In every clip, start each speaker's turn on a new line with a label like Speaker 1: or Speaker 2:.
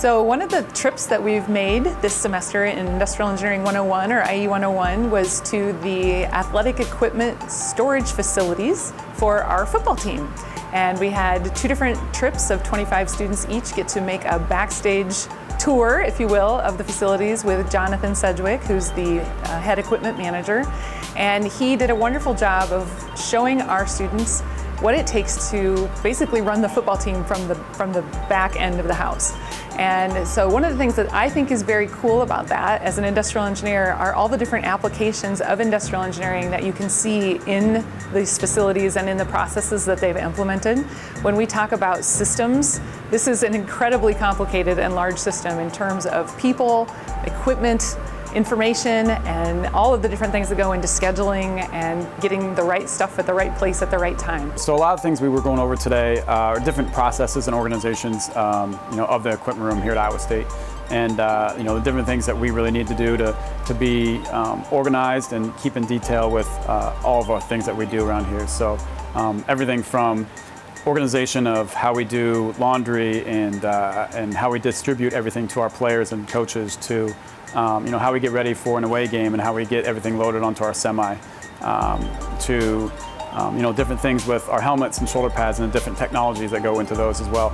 Speaker 1: So one of the trips that we've made this semester in Industrial Engineering 101 or IE 101 was to the athletic equipment storage facilities for our football team. And we had two different trips of 25 students each get to make a backstage tour, if you will, of the facilities with Jonathan Sedgwick, who's the head equipment manager. And he did a wonderful job of showing our students what it takes to basically run the football team from the back end of the house. And so one of the things that I think is very cool about that as an industrial engineer are all the different applications of industrial engineering that you can see in these facilities and in the processes that they've implemented. When we talk about systems, this is an incredibly complicated and large system in terms of people, equipment, information, and all of the different things that go into scheduling and getting the right stuff at the right place at the right time.
Speaker 2: So a lot of things we were going over today are different processes and organizations of the equipment room here at Iowa State. And the different things that we really need to do to be organized and keep in detail with all of our things that we do around here. So everything from organization of how we do laundry and how we distribute everything to our players and coaches to how we get ready for an away game and how we get everything loaded onto our semi, to different things with our helmets and shoulder pads and the different technologies that go into those as well.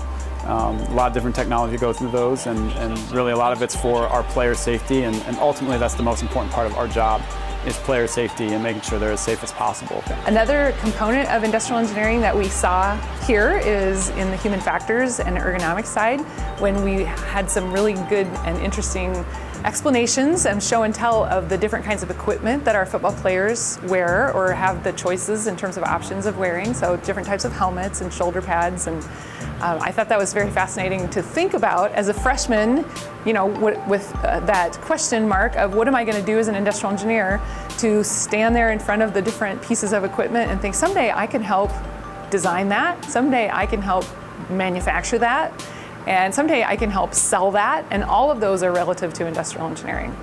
Speaker 2: A lot of different technology goes into those, and really a lot of it's for our player safety, and ultimately that's the most important part of our job, is player safety and making sure they're as safe as possible.
Speaker 1: Another component of industrial engineering that we saw here is in the human factors and ergonomics side, when we had some really good and interesting explanations and show and tell of the different kinds of equipment that our football players wear or have the choices in terms of options of wearing, so different types of helmets and shoulder pads. And I thought that was very fascinating to think about as a freshman, with that question mark of what am I going to do as an industrial engineer, to stand there in front of the different pieces of equipment and think someday I can help design that, someday I can help manufacture that, and someday I can help sell that, and all of those are relative to industrial engineering.